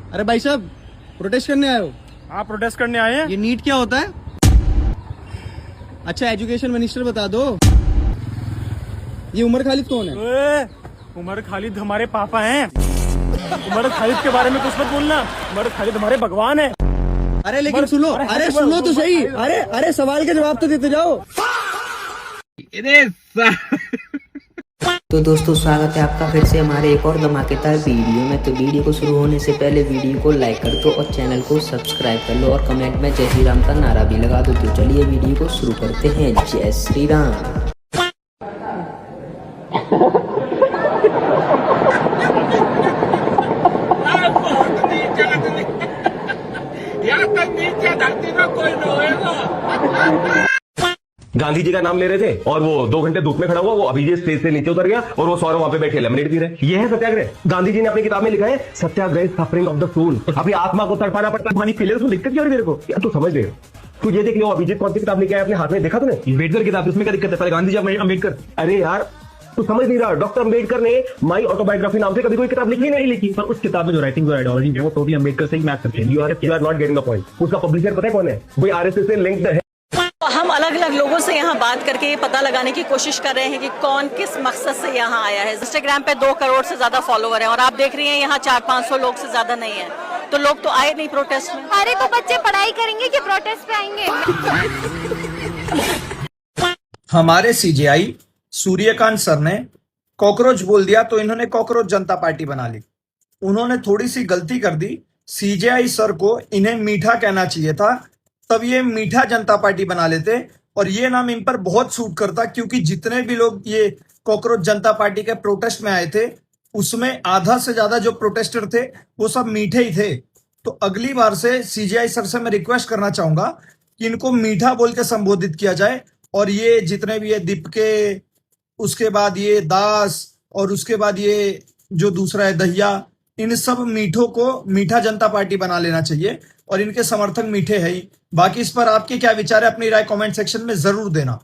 अरे भाई साहब, प्रोटेस्ट करने आए हो? हाँ, प्रोटेस्ट करने आए हैं। ये नीट क्या होता है? अच्छा, एजुकेशन मिनिस्टर बता दो। ये उमर खालिद कौन है? उमर खालिद हमारे पापा हैं। उमर खालिद के बारे में कुछ मत बोलना। उमर खालिद हमारे भगवान है। अरे लेकिन सुनो, अरे सुनो तो सही। अरे सवाल के जवाब तो देते जाओ। तो दोस्तों, स्वागत है आपका फिर से हमारे एक और धमाकेदार वीडियो में। तो वीडियो को शुरू होने से पहले वीडियो को लाइक कर दो और चैनल को सब्सक्राइब कर लो और कमेंट में जय श्री राम का नारा भी लगा दो। तो चलिए वीडियो को शुरू करते हैं। जय श्री राम। गांधी जी का नाम ले रहे थे और वो 2 घंटे धूप में खड़ा हुआ, वो अभी स्टेज से नीचे उतर गया और वो सौरव वहां पे बैठे लेमनेड पी रहे। ये है सत्याग्रह। गांधी जी ने अपनी किताब में लिखा है सत्याग्रह सफरिंग ऑफ द सोल। अपनी आत्मा को तड़पाना पड़ता है। पानी पी ले, उसमें दिक्कत क्या हो रही है तेरे को? यार तू समझ रहे हो? तू ये देख लो, अभिजीत कौन सी किताब लेके आया अपने हाथ में, देखा तूने? अम्बेडकर किताब, उसमें क्या दिक्कत है? पहले गांधी जी अम्बेडकर। अरे यार तू समझ नहीं रहा, डॉक्टर अम्बेडकर ने माई ऑटोबायोग्राफी नाम से कभी कोई किताब लिखी नहीं लिखी, पर उस किताब में जो राइटिंग और आइडियोलॉजी है वो टोटली अम्बेडकर से ही मैच करती है। You are not getting the point. उसका पब्लिशर पता है कौन है? कोई आरएसएस से लिंक्ड है। हम अलग अलग लोगों से यहाँ बात करके ये पता लगाने की कोशिश कर रहे हैं कि कौन किस मकसद से यहाँ आया है। इंस्टाग्राम पे 2 करोड़ से ज्यादा फॉलोवर हैं और आप देख रही हैं यहाँ 400-500 लोग से ज्यादा नहीं है। तो लोग तो आए नहीं प्रोटेस्ट में। अरे तो बच्चे पढ़ाई करेंगे कि प्रोटेस्ट पे आएंगे? हमारे सीजेआई सूर्यकांत सर ने कॉकरोच बोल दिया तो इन्होंने कॉकरोच जनता पार्टी बना ली। उन्होंने थोड़ी सी गलती कर दी। सीजेआई सर को इन्हें मीठा कहना चाहिए था, तब ये मीठा जनता पार्टी बना लेते और ये नाम इन पर बहुत सूट करता, क्योंकि जितने भी लोग ये कॉकरोच जनता पार्टी के प्रोटेस्ट में आए थे उसमें आधा से ज्यादा जो प्रोटेस्टर थे वो सब मीठे ही थे। तो अगली बार से सीजेआई सर से मैं रिक्वेस्ट करना चाहूंगा कि इनको मीठा बोल के संबोधित किया जाए। और ये जितने भी ये दीपके, उसके बाद ये दास और उसके बाद ये जो दूसरा है दहिया, इन सब मीठों को मीठा जनता पार्टी बना लेना चाहिए और इनके समर्थक मीठे है ही। बाकी इस पर आपके क्या विचार है, अपनी राय कमेंट सेक्शन में जरूर देना।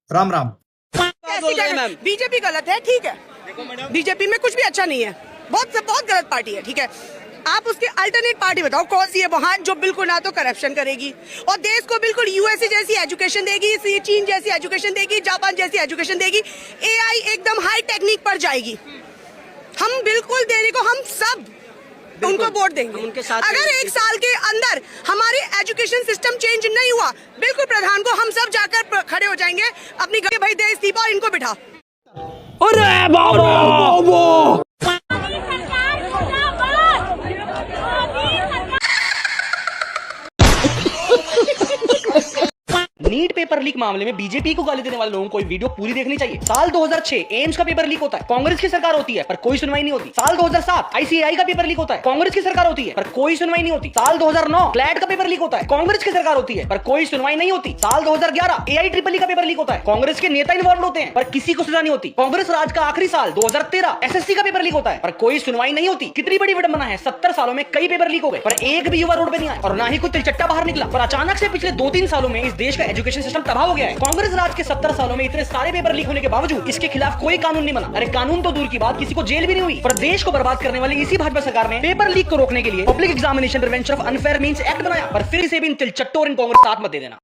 राम राम। बीजेपी गलत है, ठीक है। बीजेपी में कुछ भी अच्छा नहीं है, बहुत गलत पार्टी है, ठीक है। आप उसके अल्टरनेट पार्टी बताओ कौन सी है वहां जो बिल्कुल ना तो करप्शन करेगी और देश को बिल्कुल यूएसए जैसी एजुकेशन देगी, चीन जैसी एजुकेशन देगी, जापान जैसी एजुकेशन देगी, एआई एकदम हाई टेक्निक पर जाएगी। हम बिल्कुल देने को हम सब उनको वोट देंगे। उनके साथ अगर 1 साल के अंदर हमारे एजुकेशन सिस्टम चेंज नहीं हुआ, बिल्कुल प्रधान को हम सब जाकर खड़े हो जाएंगे अपनी घर, भाई दे इस्तीफा और इनको बिठा। अरे बाबा नीट पेपर लीक मामले में बीजेपी को गाली देने वाले लोगों को वीडियो पूरी देखनी चाहिए। साल 2006 एम्स का पेपर लीक होता है, कांग्रेस की सरकार होती है पर कोई सुनवाई नहीं होती। साल 2007 आईसीएआई का पेपर लीक होता है, कांग्रेस की सरकार होती है पर कोई सुनवाई नहीं होती। साल 2009 क्लैट का पेपर लीक होता है, कांग्रेस की सरकार होती है पर कोई सुनवाई नहीं होती। साल 2011 एआईट्रिपल का पेपर लीक होता है, कांग्रेस के नेता इन्वॉल्व होते हैं पर किसी को सजा नहीं होती। कांग्रेस राज का आखिरी साल 2013 एसएससी का पेपर लीक होता है पर कोई सुनवाई नहीं होती। कितनी बड़ी विडंबना है, 70 सालों में कई पेपर लीक हो गए पर एक भी युवा रोड पे नहीं आया और ना ही कोई तिलचट्टा बाहर निकला। पर अचानक से पिछले 2-3 सालों में इस देश का एजुकेशन सिस्टम तबाह हो गया है। कांग्रेस राज के 70 सालों में इतने सारे पेपर लीक होने के बावजूद इसके खिलाफ कोई कानून नहीं बना। अरे कानून तो दूर की बात, किसी को जेल भी नहीं हुई। पर देश को बर्बाद करने वाली इसी भाजपा सरकार ने पेपर लीक को रोकने के लिए public examination prevention of unfair means act बनाया। पर फिर इसे भी इन तिलचट्टों और इन कांग्रेस साथ मत दे देना।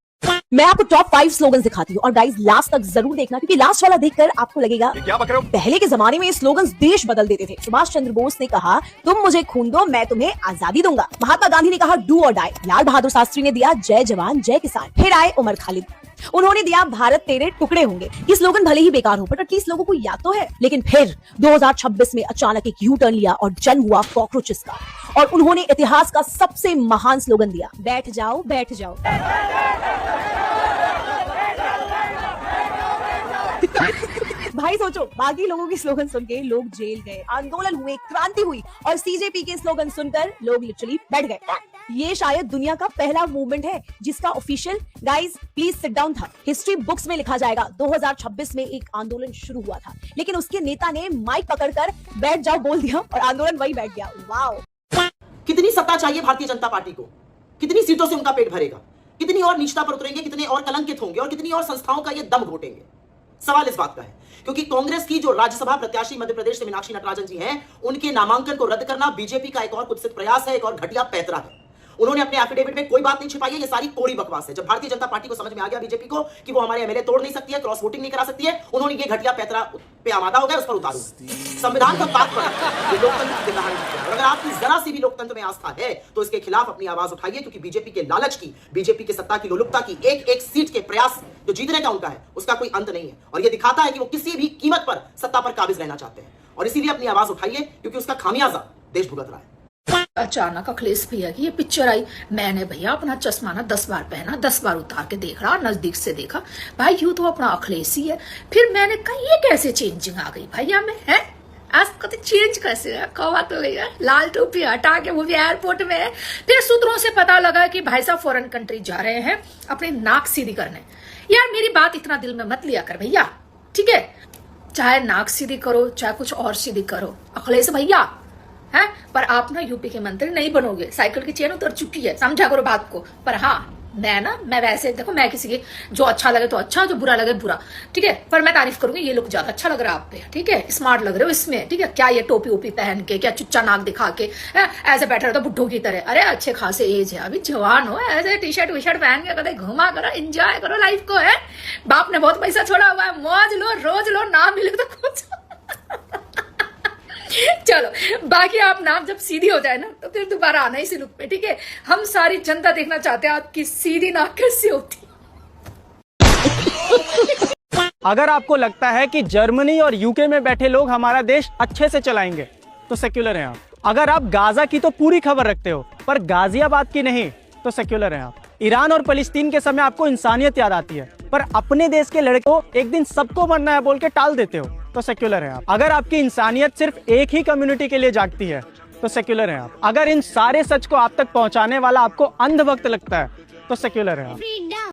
मैं आपको टॉप 5 स्लोगन दिखाती हूँ और गाइस लास्ट तक जरूर देखना, क्योंकि लास्ट वाला देखकर आपको लगेगा क्या बक रहे हो। पहले के जमाने में ये स्लोगन्स देश बदल देते थे। सुभाष चंद्र बोस ने कहा तुम मुझे खून दो मैं तुम्हें आजादी दूंगा। महात्मा गांधी ने कहा डू और डाई। लाल बहादुर शास्त्री ने दिया जय जवान जय किसान। फिर आए उमर खालिद, उन्होंने दिया भारत तेरे टुकड़े होंगे। ये स्लोगन भले ही बेकार हो पर एटलीस्ट लोगों को याद तो है। लेकिन फिर 2026 में अचानक एक यू टर्न लिया और जन्म हुआ कॉकरोचेस का और उन्होंने इतिहास का सबसे महान स्लोगन दिया, बैठ जाओ बैठ जाओ। भाई सोचो, बाकी लोगों की स्लोगन सुन के लोग जेल गए, आंदोलन हुए, क्रांति हुई और सीजेपी के स्लोगन सुनकर लोग लिटरली बैठ गए। ये शायद दुनिया का पहला मूवमेंट है जिसका official guys please sit down था। हिस्ट्री बुक्स में लिखा जाएगा 2026 में एक आंदोलन शुरू हुआ था, लेकिन उसके नेता ने माइक पकड़कर बैठ जाओ बोल दिया और आंदोलन वही बैठ गया। वाओ, कितनी सत्ता चाहिए भारतीय जनता पार्टी को? कितनी सीटों से उनका पेट भरेगा? कितनी और नीचता पर उतरेंगे, कितने और कलंकित होंगे और कितनी और संस्थाओं का ये दम घोटेंगे? सवाल इस बात का है क्योंकि कांग्रेस की जो राज्यसभा प्रत्याशी मध्य प्रदेश से मीनाक्षी नटराजन जी हैं, उनके नामांकन को रद्द करना बीजेपी का एक और कुत्सित प्रयास है, एक और घटिया पैतरा है। उन्होंने अपने एफिडेविट में कोई बात नहीं छिपाई है, ये सारी कोड़ी बकवास है। जब भारतीय जनता पार्टी को समझ में आ गया बीजेपी को कि वो हमारे एमएलए तोड़ नहीं सकती है, क्रॉस वोटिंग नहीं करा सकती है, उन्होंने ये घटिया पैतरा पे आमादा हो गया, उस पर उतारू। संविधान का तात्पर्य ये लोकतंत्र की दिखानी है, और अगर आपकी जरा सी भी लोकतंत्र में आस्था है तो इसके खिलाफ अपनी आवाज उठाइए, क्योंकि बीजेपी के लालच की, बीजेपी के सत्ता की लोलुपता की, एक एक सीट के प्रयास जो जीतने का उनका है उसका कोई अंत नहीं है, और ये दिखाता है कि वो किसी भी कीमत पर सत्ता पर काबिज रहना चाहते हैं। और इसीलिए अपनी आवाज उठाइए, क्योंकि उसका खामियाजा देश भुगत रहा है। अचानक अखिलेश भैया की ये पिक्चर आई, मैंने भैया अपना चश्मा ना 10 बार पहना, 10 बार उतार के देख रहा, नजदीक से देखा, भाई यूं तो अपना अखिलेश ही है। फिर मैंने कहा ये कैसे चेंजिंग आ गई भैया में, है आज कहते चेंज कैसे है, कौवा तो भैया लाल टोपी हटा के वो भी एयरपोर्ट में है। फिर सूत्रों से पता लगा कि भाई साहब फॉरेन कंट्री जा रहे हैं अपनी नाक सीधी करने। यार मेरी बात इतना दिल में मत लिया कर भैया, ठीक है, चाहे नाक सीधी करो चाहे कुछ और सीधी करो अखिलेश भैया, है पर आप ना यूपी के मंत्री नहीं बनोगे, साइकिल की चेन उतर चुकी है, समझा करो बात को। पर हाँ मैं वैसे देखो, मैं किसी की जो अच्छा लगे तो अच्छा, जो बुरा लगे बुरा, ठीक है, पर मैं तारीफ करूंगी ये लुक ज्यादा अच्छा लग रहा है आप पे, ठीक है, स्मार्ट लग रहे हो इसमें, ठीक है, क्या ये टोपी ओपी पहन के, क्या चुच्चा नाक दिखा के ऐसे बैठे रहो तो बुड्ढों की तरह। अरे अच्छे खासे एज है, अभी जवान हो, ऐसे टी शर्ट पहन के कदे घुमा करो, एंजॉय करो लाइफ को, है बाप ने बहुत पैसा छोड़ा हुआ है, मौज लो, रोज लो, ना मिले तो कुछ चलो बाकी आप नाम जब सीधी हो जाए ना तो फिर दोबारा आना इसी लुक पे, ठीक है। हम सारी जनता देखना चाहते हैं आपकी सीधी नाक कैसे होती। अगर आपको लगता है कि जर्मनी और यूके में बैठे लोग हमारा देश अच्छे से चलाएंगे तो सेक्युलर हैं आप। अगर आप गाजा की तो पूरी खबर रखते हो पर गाजियाबाद की नहीं तो सेक्युलर हैं आप। ईरान और फलस्तीन के समय आपको इंसानियत याद आती है पर अपने देश के लड़के को एक दिन सबको मरना है बोल के टाल देते हो तो सेक्युलर हैं आप। अगर आपकी इंसानियत सिर्फ एक ही कम्युनिटी के लिए जागती है तो सेक्युलर हैं आप। अगर इन सारे सच को आप तक पहुंचाने वाला आपको अंधभक्त लगता है तो सेक्युलर हैं आप।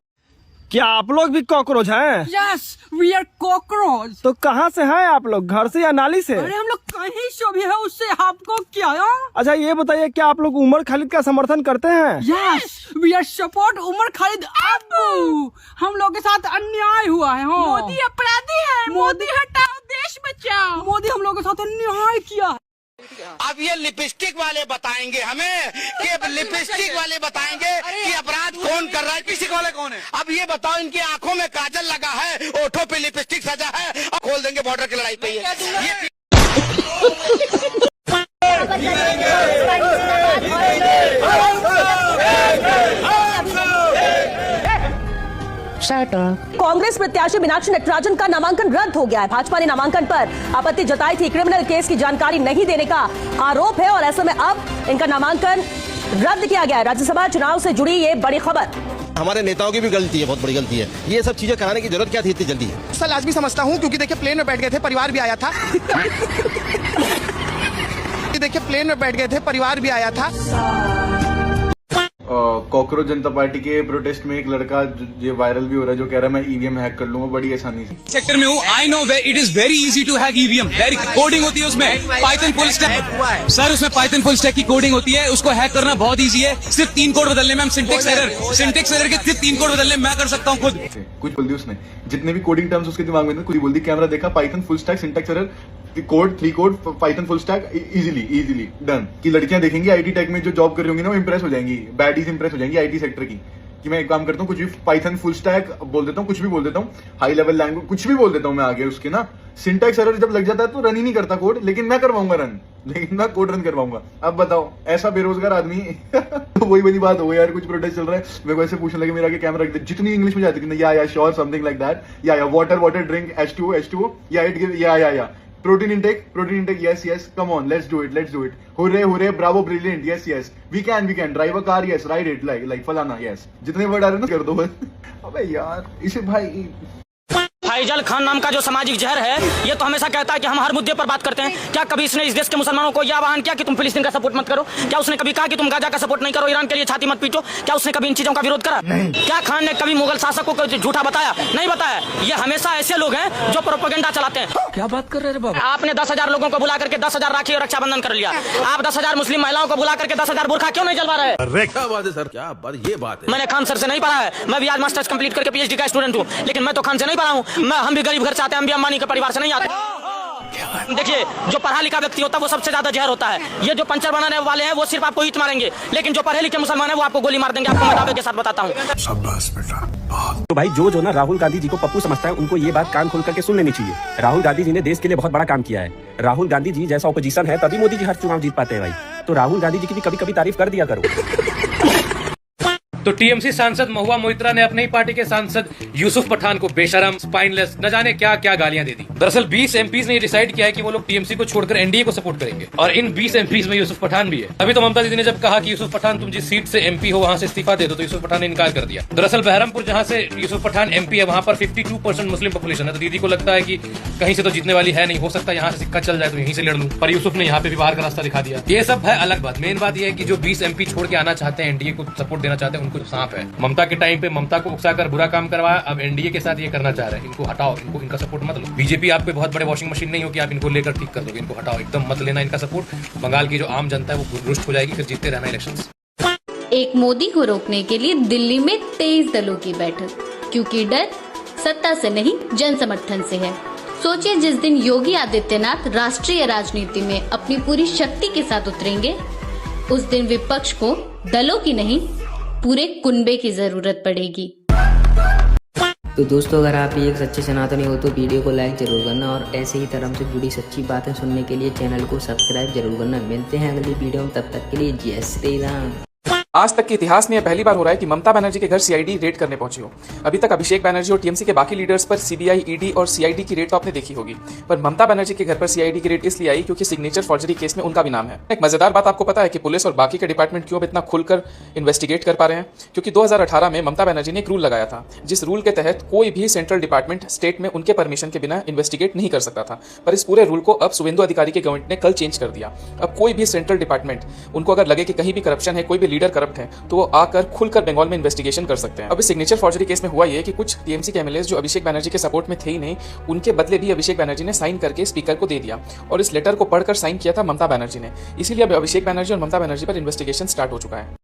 क्या आप लोग भी कॉकरोच हैं? Yes, we are cockroach. तो कहाँ से हैं आप लोग, घर से या नाली से? अरे हम लोग कहीं से भी है, उससे आपको क्या है? अच्छा ये बताइए क्या आप लोग उमर खालिद का समर्थन करते हैं? Yes, we are support Umar Khalid अब्बू। हम लोग के साथ अन्याय हुआ है, मोदी अपराधी है, मोदी हटाओ देश बचाओ, मोदी हम लोग के साथ अन्याय किया है। अब ये लिपस्टिक वाले बताएंगे हमें कि लिपस्टिक वाले बताएंगे कि अपराध कौन कर रहा है, लिपस्टिक वाले कौन है। अब ये बताओ, इनकी आंखों में काजल लगा है, ओठों पे लिपस्टिक सजा है, अब खोल देंगे बॉर्डर की लड़ाई पे ये कांग्रेस प्रत्याशी मीनाक्षी नटराजन का नामांकन रद्द हो गया है। भाजपा ने नामांकन पर आपत्ति जताई थी, क्रिमिनल केस की जानकारी नहीं देने का आरोप है और ऐसे में अब इनका नामांकन रद्द किया गया है। राज्यसभा चुनाव से जुड़ी ये बड़ी खबर। हमारे नेताओं की भी गलती है, बहुत बड़ी गलती है। ये सब चीजें कराने की जरूरत क्या थी इतनी जल्दी? सर लाजमी समझता हूँ, क्योंकि देखिए प्लेन में बैठ गए थे, परिवार भी आया था। देखिए प्लेन में बैठ गए थे, परिवार भी आया था। कॉकरोच जनता पार्टी के प्रोटेस्ट में एक लड़का ये वायरल भी हो रहा है जो कह रहा है मैं ईवीएम हैक कर लूंगा बड़ी आसानी से। सेक्टर में हूँ, I know it is very easy to hack EVM. Very coding होती है उसमें, पाइथन फुल स्टैक सर, उसमें पाइथन फुल स्टैक की कोडिंग होती है, उसको हैक करना बहुत इजी है। सिर्फ 3 कोड बदलने में हम सिंटेक्स एरर के सिर्फ 3 कोड बदलने में मैं कर सकता हूँ खुद। कुछ बोल दी उसने, जितने भी कोडिंग टर्म्स उसके दिमाग में थे कुछ बोल दी, कैमरा देखा, Python full stack, syntax error, code 3 code, Python full stack, easily done. कि लड़कियां देखेंगी आईटी टेक में जो जॉब कर रही होंगी ना वो इंप्रेस हो जाएंगी, बैडीज इंप्रेस हो जाएंगी आईटी सेक्टर की, कि मैं एक काम करता हूँ कुछ भी पाइथन फुल स्टैक बोल देता हूँ, कुछ भी बोल देता हूँ, हाई लेवल लैंग्वेज कुछ भी बोल देता हूँ मैं आगे उसके ना। सिंटैक्स एरर जब लग जाता है तो रन ही नहीं करता कोड, लेकिन मैं करवाऊंगा रन, लेकिन मैं कोड रन करवाऊंगा। अब बताओ ऐसा बेरोजगार आदमी तो वही वाली बात हो यार, कुछ प्रोटेस्ट चल रहा है, मेरे को ऐसे पूछने लगे मेरा आगे कैमरा रख दे, जितनी इंग्लिश में जाती है या श्योर समथिंग लाइक दैट, या वाटर ड्रिंक H2O, या इट गिव या protein intake, yes, come on, let's do it, hooray, bravo, brilliant, yes, we can, drive a car, yes, ride it, like falana, yes, जितने word आ रहे हैं ना कर दो बस। अबे यार इसे भाई फैजल खान नाम का जो सामाजिक जहर है, ये तो हमेशा कहता है कि हम हर मुद्दे पर बात करते हैं। क्या कभी इसने इस देश के मुसलमानों को यह आह्वान किया कि तुम फिलिस्तीन का सपोर्ट मत करो? क्या उसने कभी कहा कि तुम गाजा का सपोर्ट नहीं करो, ईरान के लिए छाती मत पीटो? क्या उसने कभी इन चीजों का विरोध करा? नहीं। क्या खान ने कभी मुगल शासकों को झूठा बताया? नहीं बताया। ये हमेशा ऐसे लोग हैं जो प्रोपेगेंडा चलाते हैं। क्या बात कर रहे हैं बाबा? आपने 10,000 लोगों को बुला करके 10,000 राखी और रक्षाबंधन कर लिया। आप 10,000 मुस्लिम महिलाओं को बुला करके 10,000 बुरखा क्यों नहीं जलवा रहे? क्या बात है सर, क्या बात, ये बात है। मैंने खान सर से नहीं पढ़ा है, मैं भी आज मास्टर्स कंप्लीट करके PhD का स्टूडेंट हूँ, लेकिन मैं तो खान से नहीं पढ़ा हूँ। हम भी गरीब घर से आते हैं, हम भी अंबानी के परिवार से नहीं आते। देखिए, जो पढ़ा लिखा व्यक्ति होता है वो सबसे ज्यादा जहर होता है। ये जो पंचर बनाने वाले हैं वो सिर्फ आपको ईंट मारेंगे, लेकिन जो पढ़े लिखे मुसलमान है वो आपको गोली मार देंगे। आपको मैं दावे के साथ बताता हूँ। तो भाई जो ना राहुल गांधी जी को पप्पू समझता है, उनको ये बात कान खोल करके सुन लेनी चाहिए। राहुल गांधी जी ने देश के लिए बहुत बड़ा काम किया है। राहुल गांधी जी जैसा ऑपोजिशन है तभी मोदी जी हर चुनाव जीत पाते हैं भाई। तो राहुल गांधी जी की भी कभी कभी तारीफ कर दिया करो। तो टीएमसी सांसद महुआ मोइत्रा ने अपनी ही पार्टी के सांसद यूसुफ पठान को बेशरम, स्पाइनलेस, न जाने क्या क्या गालियां दे दी। दरअसल 20 एमपीज ने डिसाइड किया है कि वो लोग टीएमसी को छोड़कर एनडीए को सपोर्ट करेंगे, और इन 20 एमपीज में यूसुफ पठान भी है। अभी तो ममता दीदी ने जब कहा कि यूसुफ पठान तुम जिस सीट से एमपी हो वहां से इस्तीफा दे दो, तो यूसुफ पठान ने इनकार कर दिया। दरअसल बहरमपुर जहां से यूसुफ पठान एमपी है वहां पर 52% मुस्लिम पॉपुलेशन है। तो दीदी को लगता है कि कहीं से तो जीतने वाली है नहीं, हो सकता है यहाँ से सिक्का चल जाए तो यहीं से लड़ लूं, पर यूसुफ ने यहाँ पे भी बाहर का रास्ता दिखा दिया। ये सब है अलग बात। मेन बात यह है कि जो 20 एमपी छोड़ के आना चाहते हैं, एनडीए को सपोर्ट देना चाहते हैं, उनको सांप है। ममता के टाइम पे ममता को उकसाकर बुरा काम करवाया, अब एनडीए के साथ ये करना चाह रहे हैं। इनको हटाओ, इनको इनका सपोर्ट मत लो। बीजेपी आप पे बहुत बड़े वॉशिंग मशीन नहीं हो कि आप इनको लेकर ठीक कर दोगे। इनको हटाओ, एकदम मत लेना इनका सपोर्ट। बंगाल की जो आम जनता है वो रुष्ट हो जाएगी, फिर जीतते रहना इलेक्शंस। एक मोदी को रोकने के लिए दिल्ली में 23 दलों की बैठक, क्योंकि डर सत्ता से नहीं जन समर्थन से है। सोचिए, जिस दिन योगी आदित्यनाथ राष्ट्रीय राजनीति में अपनी पूरी शक्ति के साथ उतरेंगे, उस दिन विपक्ष को दलों की नहीं पूरे कुनबे की जरूरत पड़ेगी। तो दोस्तों, अगर आप भी एक सच्चे सनातनी हो तो वीडियो को लाइक जरूर करना और ऐसे ही धर्म से जुड़ी सच्ची बातें सुनने के लिए चैनल को सब्सक्राइब जरूर करना। मिलते हैं अगली वीडियो में, तब तक के लिए जय श्री राम। आज तक के इतिहास में यह पहली बार हो रहा है कि ममता बनर्जी के घर सीआईडी रेड करने पहुंची हो। अभी तक अभिषेक बनर्जी और टीएमसी के बाकी लीडर्स पर सीबीआई, ईडी और सीआईडी की रेड तो आपने देखी होगी, पर ममता बनर्जी के घर पर सीआईडी की रेड इसलिए आई क्योंकि सिग्नेचर फॉर्जरी केस में उनका भी नाम है। एक मजेदार बात आपको पता है कि पुलिस और बाकी के डिपार्टमेंट क्यों इतना खुलकर इन्वेस्टिगेट कर पा रहे हैं? क्योंकि 2018 में ममता बनर्जी ने एक रूल लगाया था, जिस रूल के तहत कोई भी सेंट्रल डिपार्टमेंट स्टेट में उनके परमिशन के बिना इन्वेस्टिगेट नहीं कर सकता था। पर इस पूरे रूल को अब शुवेंदु अधिकारी के गवर्नमेंट ने कल चेंज कर दिया। अब कोई भी सेंट्रल डिपार्टमेंट, उनको अगर लगे कि कहीं भी करप्शन है, कोई भी लीडर करप्ट है, तो वो आकर खुलकर बंगाल में इन्वेस्टिगेशन कर सकते हैं। अब इस सिग्नेचर फॉर्जरी केस में हुआ ये कि कुछ टीएमसी के एमएलएस जो अभिषेक बनर्जी के सपोर्ट में थे ही नहीं, उनके बदले भी अभिषेक बनर्जी ने साइन करके स्पीकर को दे दिया, और इस लेटर को पढ़कर साइन किया था ममता बनर्जी ने। इसीलिए अब अभिषेक बनर्जी और ममता बनर्जी पर इन्वेस्टिगेशन स्टार्ट हो चुका है।